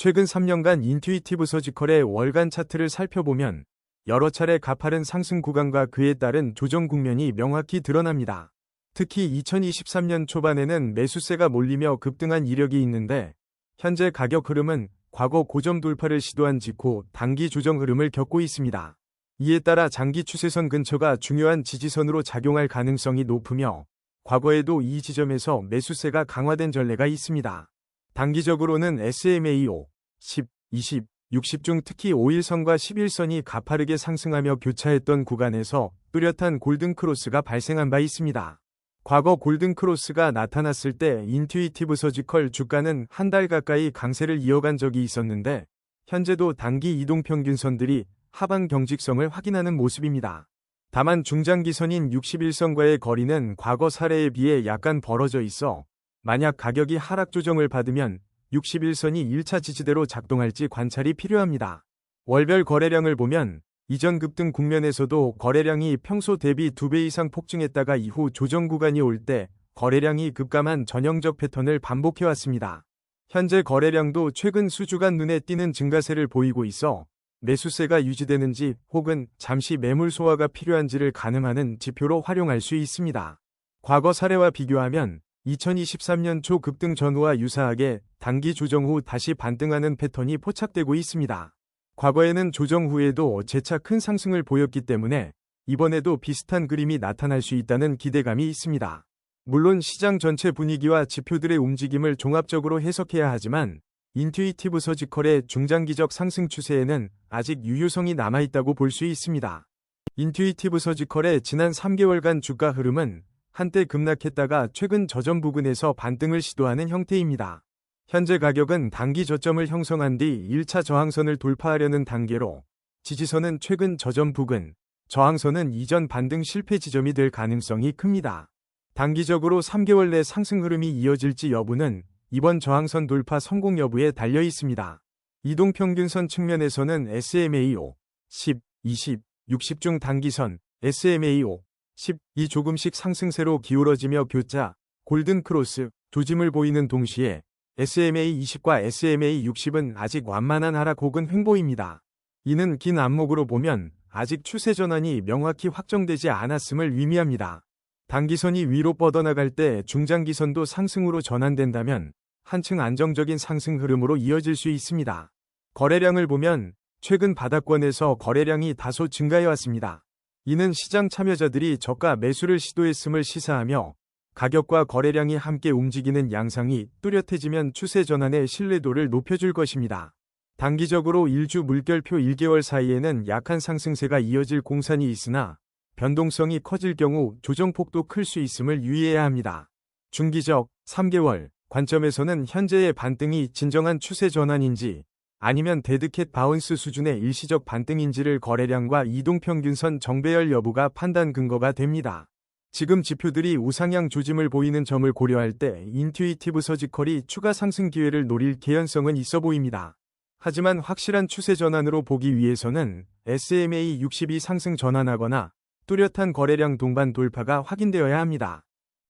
최근 3년간 인투이티브 서지컬의 월간 차트를 살펴보면 여러 차례 가파른 상승 구간과 그에 따른 조정 국면이 명확히 드러납니다. 특히 2023년 초반에는 매수세가 몰리며 급등한 이력이 있는데 현재 가격 흐름은 과거 고점 돌파를 시도한 직후 단기 조정 흐름을 겪고 있습니다. 이에 따라 장기 추세선 근처가 중요한 지지선으로 작용할 가능성이 높으며 과거에도 이 지점에서 매수세가 강화된 전례가 있습니다. 단기적으로는 SMA 5, 10, 20, 60 중 특히 5일선과 11선이 가파르게 상승하며 교차했던 구간에서 뚜렷한 골든크로스가 발생한 바 있습니다. 과거 골든크로스가 나타났을 때 인투이티브 서지컬 주가는 한 달 가까이 강세를 이어간 적이 있었는데 현재도 단기 이동평균선들이 하방 경직성을 확인하는 모습입니다. 다만 중장기선인 61선과의 거리는 과거 사례에 비해 약간 벌어져 있어 만약 가격이 하락 조정을 받으면 61선이 1차 지지대로 작동할지 관찰이 필요합니다. 월별 거래량을 보면 이전 급등 국면에서도 거래량이 평소 대비 2배 이상 폭증했다가 이후 조정 구간이 올 때 거래량이 급감한 전형적 패턴을 반복해왔습니다. 현재 거래량도 최근 수주간 눈에 띄는 증가세를 보이고 있어 매수세가 유지되는지 혹은 잠시 매물 소화가 필요한지를 가늠하는 지표로 활용할 수 있습니다. 과거 사례와 비교하면 2023년 초 급등 전후와 유사하게 단기 조정 후 다시 반등하는 패턴이 포착되고 있습니다. 과거에는 조정 후에도 재차 큰 상승을 보였기 때문에 이번에도 비슷한 그림이 나타날 수 있다는 기대감이 있습니다. 물론 시장 전체 분위기와 지표들의 움직임을 종합적으로 해석해야 하지만 인투이티브 서지컬의 중장기적 상승 추세에는 아직 유효성이 남아있다고 볼 수 있습니다. 인투이티브 서지컬의 지난 3개월간 주가 흐름은 한때 급락했다가 최근 저점 부근에서 반등을 시도하는 형태입니다. 현재 가격은 단기 저점을 형성한 뒤 1차 저항선을 돌파하려는 단계로 지지선은 최근 저점 부근, 저항선은 이전 반등 실패 지점이 될 가능성이 큽니다. 단기적으로 3개월 내 상승 흐름이 이어질지 여부는 이번 저항선 돌파 성공 여부에 달려 있습니다. 이동평균선 측면에서는 SMA 5, 10, 20, 60 중 단기선 SMA 5, 10이 조금씩 상승세로 기울어지며 교차, 골든크로스, 조짐을 보이는 동시에 SMA 20과 SMA 60은 아직 완만한 하락 혹은 횡보입니다. 이는 긴 안목으로 보면 아직 추세 전환이 명확히 확정되지 않았음을 의미합니다. 단기선이 위로 뻗어나갈 때 중장기선도 상승으로 전환된다면 한층 안정적인 상승 흐름으로 이어질 수 있습니다. 거래량을 보면 최근 바닥권에서 거래량이 다소 증가해왔습니다. 이는 시장 참여자들이 저가 매수를 시도했음을 시사하며 가격과 거래량이 함께 움직이는 양상이 뚜렷해지면 추세 전환의 신뢰도를 높여줄 것입니다. 단기적으로 일주 물결표 1개월 사이에는 약한 상승세가 이어질 공산이 있으나 변동성이 커질 경우 조정폭도 클 수 있음을 유의해야 합니다. 중기적 3개월 관점에서는 현재의 반등이 진정한 추세 전환인지 아니면 데드캣 바운스 수준의 일시적 반등인지를 거래량과 이동평균선 정배열 여부가 판단 근거가 됩니다. 지금 지표들이 우상향 조짐을 보이는 점을 고려할 때 인투이티브 서지컬이 추가 상승 기회를 노릴 개연성은 있어 보입니다. 하지만 확실한 추세 전환으로 보기 위해서는 SMA 60이 상승 전환하거나 뚜렷한 거래량 동반 돌파가 확인되어야 합니다.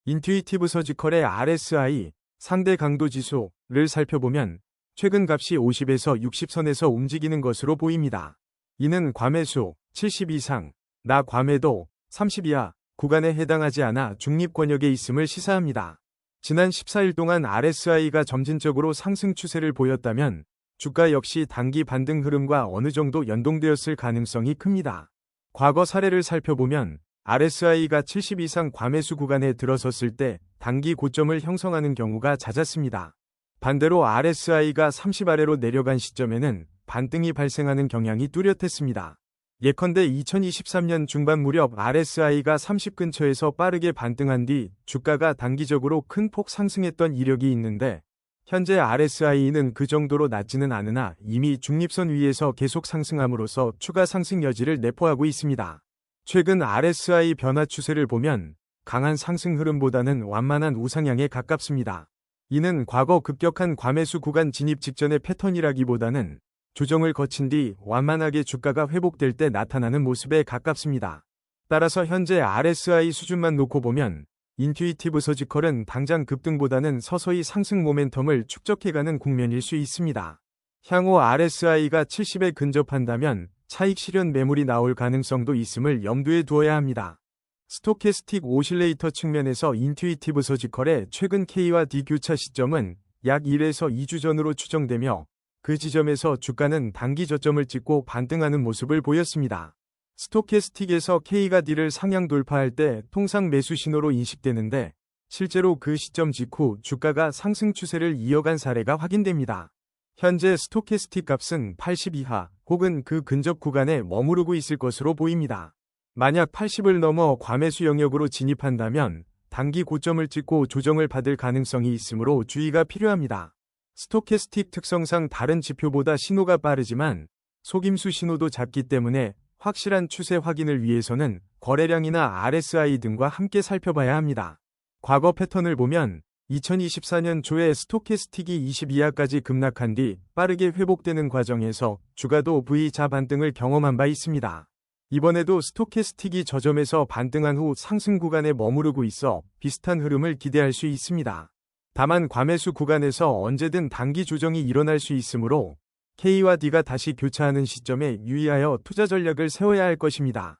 인투이티브 서지컬의 RSI 상대 강도 지수를 살펴보면 최근 값이 50에서 60선에서 움직이는 것으로 보입니다. 이는 과매수 70 이상, 나 과매도 30 이하 구간에 해당하지 않아 중립 권역에 있음을 시사합니다. 지난 14일 동안 RSI가 점진적으로 상승 추세를 보였다면 주가 역시 단기 반등 흐름과 어느 정도 연동되었을 가능성이 큽니다. 과거 사례를 살펴보면 RSI가 70 이상 과매수 구간에 들어섰을 때 단기 고점을 형성하는 경우가 잦았습니다. 반대로 RSI가 30 아래로 내려간 시점에는 반등이 발생하는 경향이 뚜렷했습니다. 예컨대 2023년 중반 무렵 RSI가 30 근처에서 빠르게 반등한 뒤 주가가 단기적으로 큰 폭 상승했던 이력이 있는데 현재 RSI는 그 정도로 낮지는 않으나 이미 중립선 위에서 계속 상승함으로써 추가 상승 여지를 내포하고 있습니다. 최근 RSI 변화 추세를 보면 강한 상승 흐름보다는 완만한 우상향에 가깝습니다. 이는 과거 급격한 과매수 구간 진입 직전의 패턴이라기보다는 조정을 거친 뒤 완만하게 주가가 회복될 때 나타나는 모습에 가깝습니다. 따라서 현재 RSI 수준만 놓고 보면 인투이티브 서지컬은 당장 급등보다는 서서히 상승 모멘텀을 축적해가는 국면일 수 있습니다. 향후 RSI가 70에 근접한다면 차익 실현 매물이 나올 가능성도 있음을 염두에 두어야 합니다. 스토캐스틱 오실레이터 측면에서 인투이티브 서지컬의 최근 K와 D 교차 시점은 약 1에서 2주 전으로 추정되며 그 지점에서 주가는 단기 저점을 찍고 반등하는 모습을 보였습니다. 스토캐스틱에서 K가 D를 상향 돌파할 때 통상 매수 신호로 인식되는데 실제로 그 시점 직후 주가가 상승 추세를 이어간 사례가 확인됩니다. 현재 스토캐스틱 값은 80 이하 혹은 그 근접 구간에 머무르고 있을 것으로 보입니다. 만약 80을 넘어 과매수 영역으로 진입한다면 단기 고점을 찍고 조정을 받을 가능성이 있으므로 주의가 필요합니다. 스토캐스틱 특성상 다른 지표보다 신호가 빠르지만 속임수 신호도 작기 때문에 확실한 추세 확인을 위해서는 거래량이나 RSI 등과 함께 살펴봐야 합니다. 과거 패턴을 보면 2024년 초에 스토캐스틱이 20 이하까지 급락한 뒤 빠르게 회복되는 과정에서 주가도 V자 반등을 경험한 바 있습니다. 이번에도 스토캐스틱이 저점에서 반등한 후 상승 구간에 머무르고 있어 비슷한 흐름을 기대할 수 있습니다. 다만 과매수 구간에서 언제든 단기 조정이 일어날 수 있으므로 K와 D가 다시 교차하는 시점에 유의하여 투자 전략을 세워야 할 것입니다.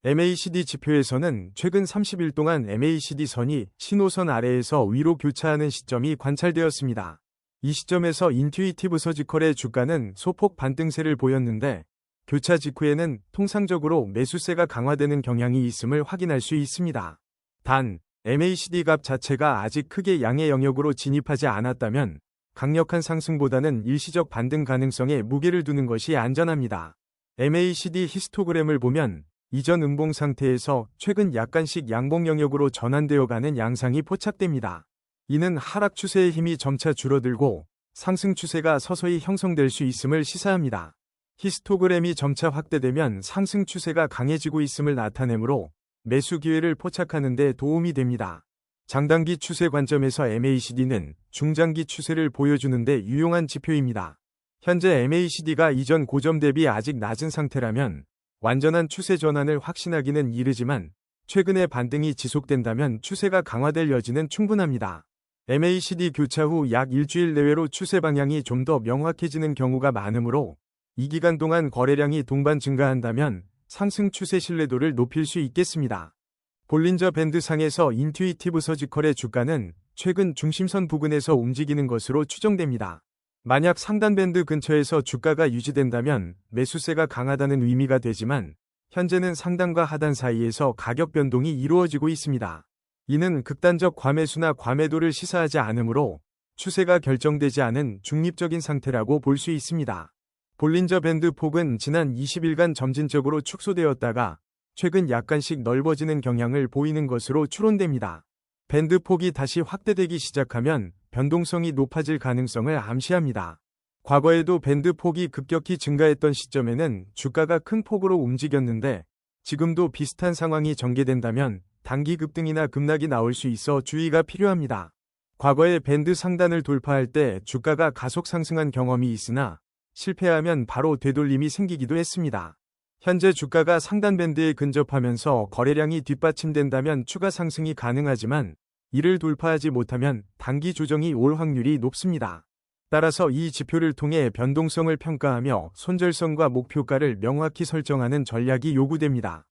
MACD 지표에서는 최근 30일 동안 MACD 선이 신호선 아래에서 위로 교차하는 시점이 관찰되었습니다. 이 시점에서 인투이티브 서지컬의 주가는 소폭 반등세를 보였는데 교차 직후에는 통상적으로 매수세가 강화되는 경향이 있음을 확인할 수 있습니다. 단, MACD 값 자체가 아직 크게 양의 영역으로 진입하지 않았다면 강력한 상승보다는 일시적 반등 가능성에 무게를 두는 것이 안전합니다. MACD 히스토그램을 보면 이전 음봉 상태에서 최근 약간씩 양봉 영역으로 전환되어 가는 양상이 포착됩니다. 이는 하락 추세의 힘이 점차 줄어들고 상승 추세가 서서히 형성될 수 있음을 시사합니다. 히스토그램이 점차 확대되면 상승 추세가 강해지고 있음을 나타내므로 매수 기회를 포착하는 데 도움이 됩니다. 장단기 추세 관점에서 MACD는 중장기 추세를 보여주는 데 유용한 지표입니다. 현재 MACD가 이전 고점 대비 아직 낮은 상태라면 완전한 추세 전환을 확신하기는 이르지만 최근의 반등이 지속된다면 추세가 강화될 여지는 충분합니다. MACD 교차 후 약 일주일 내외로 추세 방향이 좀 더 명확해지는 경우가 많으므로 이 기간 동안 거래량이 동반 증가한다면 상승 추세 신뢰도를 높일 수 있겠습니다. 볼린저 밴드 상에서 인투이티브 서지컬의 주가는 최근 중심선 부근에서 움직이는 것으로 추정됩니다. 만약 상단 밴드 근처에서 주가가 유지된다면 매수세가 강하다는 의미가 되지만 현재는 상단과 하단 사이에서 가격 변동이 이루어지고 있습니다. 이는 극단적 과매수나 과매도를 시사하지 않으므로 추세가 결정되지 않은 중립적인 상태라고 볼 수 있습니다. 볼린저 밴드 폭은 지난 20일간 점진적으로 축소되었다가 최근 약간씩 넓어지는 경향을 보이는 것으로 추론됩니다. 밴드 폭이 다시 확대되기 시작하면 변동성이 높아질 가능성을 암시합니다. 과거에도 밴드 폭이 급격히 증가했던 시점에는 주가가 큰 폭으로 움직였는데 지금도 비슷한 상황이 전개된다면 단기 급등이나 급락이 나올 수 있어 주의가 필요합니다. 과거에 밴드 상단을 돌파할 때 주가가 가속 상승한 경험이 있으나 실패하면 바로 되돌림이 생기기도 했습니다. 현재 주가가 상단 밴드에 근접하면서 거래량이 뒷받침된다면 추가 상승이 가능하지만 이를 돌파하지 못하면 단기 조정이 올 확률이 높습니다. 따라서 이 지표를 통해 변동성을 평가하며 손절선과 목표가를 명확히 설정하는 전략이 요구됩니다.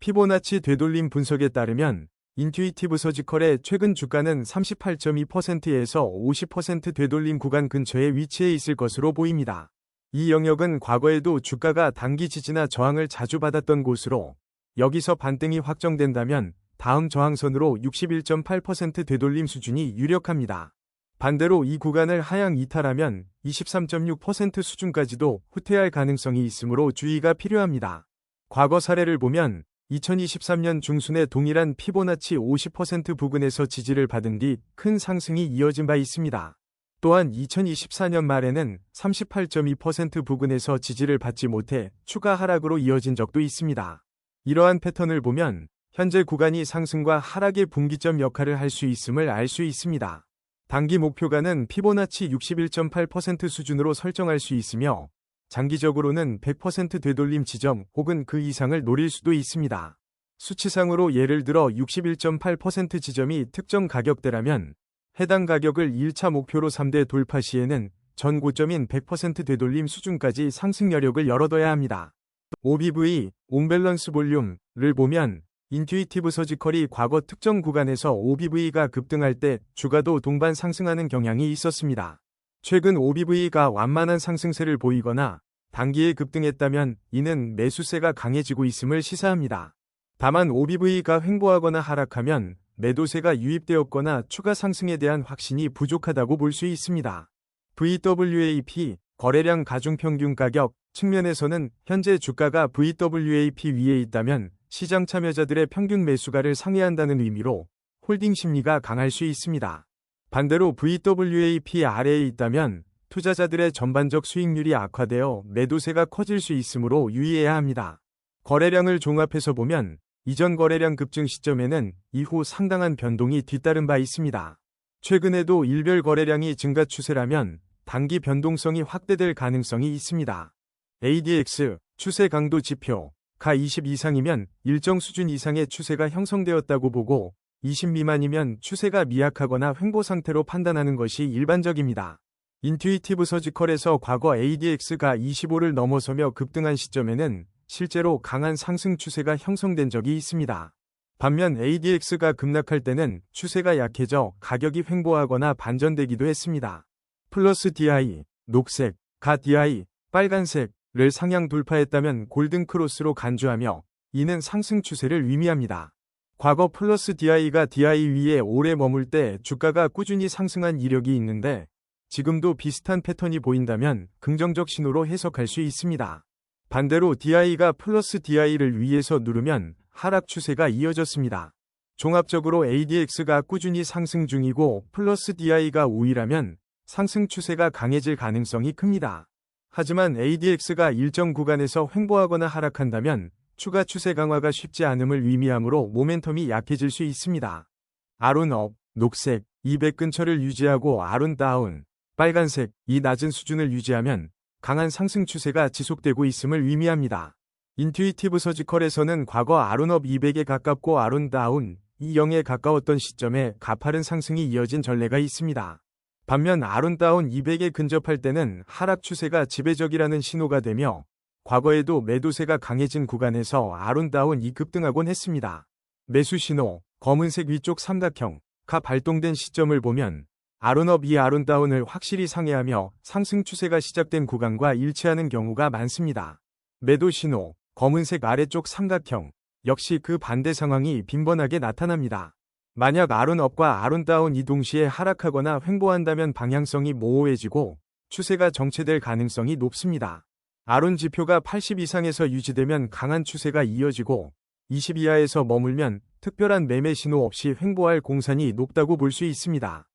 피보나치 되돌림 분석에 따르면 인투이티브 서지컬의 최근 주가는 38.2%에서 50% 되돌림 구간 근처에 위치해 있을 것으로 보입니다. 이 영역은 과거에도 주가가 단기 지지나 저항을 자주 받았던 곳으로 여기서 반등이 확정된다면 다음 저항선으로 61.8% 되돌림 수준이 유력합니다. 반대로 이 구간을 하향 이탈하면 23.6% 수준까지도 후퇴할 가능성이 있으므로 주의가 필요합니다. 과거 사례를 보면 2023년 중순에 동일한 피보나치 50% 부근에서 지지를 받은 뒤 큰 상승이 이어진 바 있습니다. 또한 2024년 말에는 38.2% 부근에서 지지를 받지 못해 추가 하락으로 이어진 적도 있습니다. 이러한 패턴을 보면 현재 구간이 상승과 하락의 분기점 역할을 할 수 있음을 알 수 있습니다. 단기 목표가는 피보나치 61.8% 수준으로 설정할 수 있으며 장기적으로는 100% 되돌림 지점 혹은 그 이상을 노릴 수도 있습니다. 수치상으로 예를 들어 61.8% 지점이 특정 가격대라면 해당 가격을 1차 목표로 3대 돌파 시에는 전 고점인 100% 되돌림 수준까지 상승 여력을 열어둬야 합니다. OBV, 온밸런스 볼륨을 보면 인투이티브 서지컬이 과거 특정 구간에서 OBV가 급등할 때 주가도 동반 상승하는 경향이 있었습니다. 최근 OBV가 완만한 상승세를 보이거나 단기에 급등했다면 이는 매수세가 강해지고 있음을 시사합니다. 다만 OBV가 횡보하거나 하락하면 매도세가 유입되었거나 추가 상승에 대한 확신이 부족하다고 볼 수 있습니다. VWAP, 거래량 가중평균 가격 측면에서는 현재 주가가 VWAP 위에 있다면 시장 참여자들의 평균 매수가를 상회한다는 의미로 홀딩 심리가 강할 수 있습니다. 반대로 VWAP 아래에 있다면 투자자들의 전반적 수익률이 악화되어 매도세가 커질 수 있으므로 유의해야 합니다. 거래량을 종합해서 보면 이전 거래량 급증 시점에는 이후 상당한 변동이 뒤따른 바 있습니다. 최근에도 일별 거래량이 증가 추세라면 단기 변동성이 확대될 가능성이 있습니다. ADX, 추세 강도 지표, 가20 이상이면 일정 수준 이상의 추세가 형성되었다고 보고 20 미만이면 추세가 미약하거나 횡보 상태로 판단하는 것이 일반적입니다. 인투이티브 서지컬에서 과거 ADX가 25를 넘어서며 급등한 시점에는 실제로 강한 상승 추세가 형성된 적이 있습니다. 반면 ADX가 급락할 때는 추세가 약해져 가격이 횡보하거나 반전되기도 했습니다. 플러스 DI, 녹색, 가 DI, 빨간색을 상향 돌파했다면 골든 크로스로 간주하며 이는 상승 추세를 의미합니다. 과거 플러스 DI가 DI 위에 오래 머물 때 주가가 꾸준히 상승한 이력이 있는데 지금도 비슷한 패턴이 보인다면 긍정적 신호로 해석할 수 있습니다. 반대로 DI가 플러스 DI를 위에서 누르면 하락 추세가 이어졌습니다. 종합적으로 ADX가 꾸준히 상승 중이고 플러스 DI가 우위라면 상승 추세가 강해질 가능성이 큽니다. 하지만 ADX가 일정 구간에서 횡보하거나 하락한다면 추가 추세 강화가 쉽지 않음을 의미하므로 모멘텀이 약해질 수 있습니다. 아론업, 녹색, 200 근처를 유지하고 아론 다운, 빨간색, 이 낮은 수준을 유지하면 강한 상승 추세가 지속되고 있음을 의미합니다. 인투이티브 서지컬에서는 과거 아론업 200에 가깝고 아론 다운, 20에 가까웠던 시점에 가파른 상승이 이어진 전례가 있습니다. 반면 아론 다운 200에 근접할 때는 하락 추세가 지배적이라는 신호가 되며 과거에도 매도세가 강해진 구간에서 아론 다운이 급등하곤 했습니다. 매수 신호, 검은색 위쪽 삼각형가 발동된 시점을 보면 아론업 이 아론 다운을 확실히 상회하며 상승 추세가 시작된 구간과 일치하는 경우가 많습니다. 매도 신호, 검은색 아래쪽 삼각형, 역시 그 반대 상황이 빈번하게 나타납니다. 만약 아론업과 아론다운이 동시에 하락하거나 횡보한다면 방향성이 모호해지고 추세가 정체될 가능성이 높습니다. 아론 지표가 80 이상에서 유지되면 강한 추세가 이어지고 20 이하에서 머물면 특별한 매매 신호 없이 횡보할 공산이 높다고 볼 수 있습니다.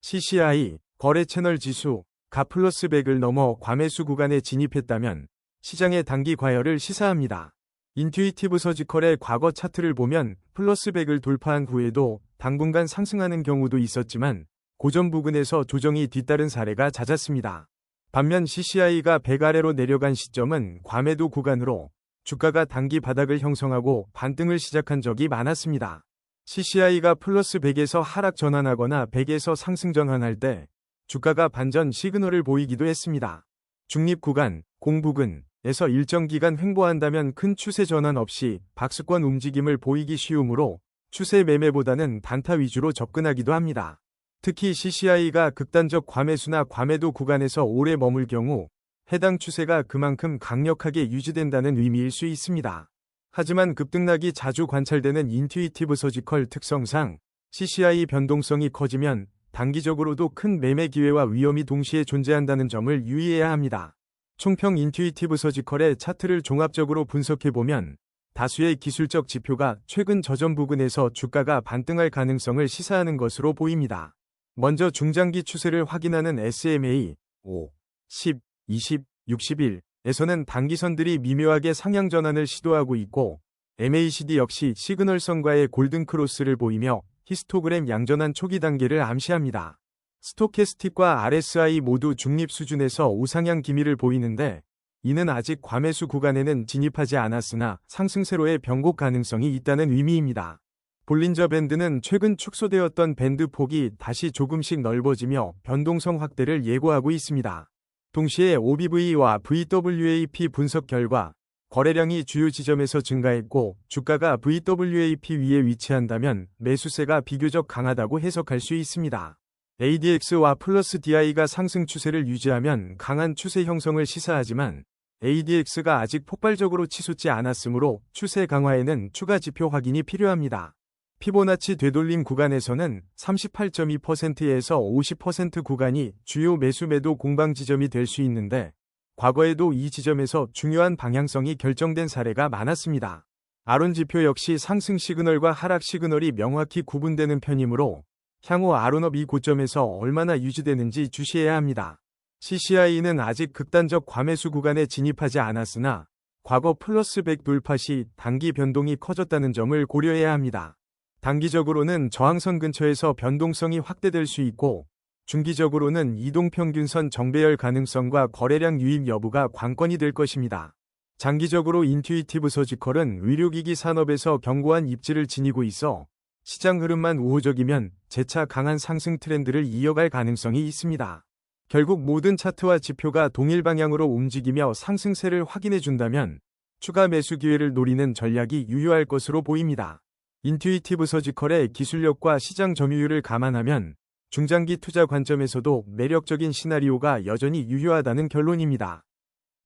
CCI, 거래 채널 지수, 가 플러스 100을 넘어 과매수 구간에 진입했다면 시장의 단기 과열을 시사합니다. 인투이티브 서지컬의 과거 차트를 보면 플러스 100을 돌파한 후에도 당분간 상승하는 경우도 있었지만 고점 부근에서 조정이 뒤따른 사례가 잦았습니다. 반면 CCI가 100 아래로 내려간 시점은 과매도 구간으로 주가가 단기 바닥을 형성하고 반등을 시작한 적이 많았습니다. CCI가 플러스 100에서 하락 전환하거나 100에서 상승 전환할 때 주가가 반전 시그널을 보이기도 했습니다. 중립 구간, 공부근에서 일정 기간 횡보한다면 큰 추세 전환 없이 박스권 움직임을 보이기 쉬우므로 추세 매매보다는 단타 위주로 접근하기도 합니다. 특히 CCI가 극단적 과매수나 과매도 구간에서 오래 머물 경우 해당 추세가 그만큼 강력하게 유지된다는 의미일 수 있습니다. 하지만 급등락이 자주 관찰되는 인투이티브 서지컬 특성상 CCI 변동성이 커지면 단기적으로도 큰 매매 기회와 위험이 동시에 존재한다는 점을 유의해야 합니다. 총평 인투이티브 서지컬의 차트를 종합적으로 분석해보면 다수의 기술적 지표가 최근 저점 부근에서 주가가 반등할 가능성을 시사하는 것으로 보입니다. 먼저 중장기 추세를 확인하는 SMA 5, 10, 20, 61에서는 단기선들이 미묘하게 상향 전환을 시도하고 있고 MACD 역시 시그널선과의 골든 크로스를 보이며 히스토그램 양전환 초기 단계를 암시합니다. 스토캐스틱과 RSI 모두 중립 수준에서 우상향 기미를 보이는데 이는 아직 과매수 구간에는 진입하지 않았으나 상승세로의 변곡 가능성이 있다는 의미입니다. 볼린저 밴드는 최근 축소되었던 밴드 폭이 다시 조금씩 넓어지며 변동성 확대를 예고하고 있습니다. 동시에 OBV와 VWAP 분석 결과 거래량이 주요 지점에서 증가했고 주가가 VWAP 위에 위치한다면 매수세가 비교적 강하다고 해석할 수 있습니다. ADX와 플러스 DI가 상승 추세를 유지하면 강한 추세 형성을 시사하지만 ADX가 아직 폭발적으로 치솟지 않았으므로 추세 강화에는 추가 지표 확인이 필요합니다. 피보나치 되돌림 구간에서는 38.2%에서 50% 구간이 주요 매수 매도 공방 지점이 될 수 있는데 과거에도 이 지점에서 중요한 방향성이 결정된 사례가 많았습니다. 아론 지표 역시 상승 시그널과 하락 시그널이 명확히 구분되는 편이므로 향후 아론업 이 고점에서 얼마나 유지되는지 주시해야 합니다. CCI는 아직 극단적 과매수 구간에 진입하지 않았으나 과거 플러스 100 돌파 시 단기 변동이 커졌다는 점을 고려해야 합니다. 단기적으로는 저항선 근처에서 변동성이 확대될 수 있고 중기적으로는 이동평균선 정배열 가능성과 거래량 유입 여부가 관건이 될 것입니다. 장기적으로 인투이티브 서지컬은 의료기기 산업에서 견고한 입지를 지니고 있어 시장 흐름만 우호적이면 재차 강한 상승 트렌드를 이어갈 가능성이 있습니다. 결국 모든 차트와 지표가 동일 방향으로 움직이며 상승세를 확인해 준다면 추가 매수 기회를 노리는 전략이 유효할 것으로 보입니다. 인투이티브 서지컬의 기술력과 시장 점유율을 감안하면 중장기 투자 관점에서도 매력적인 시나리오가 여전히 유효하다는 결론입니다.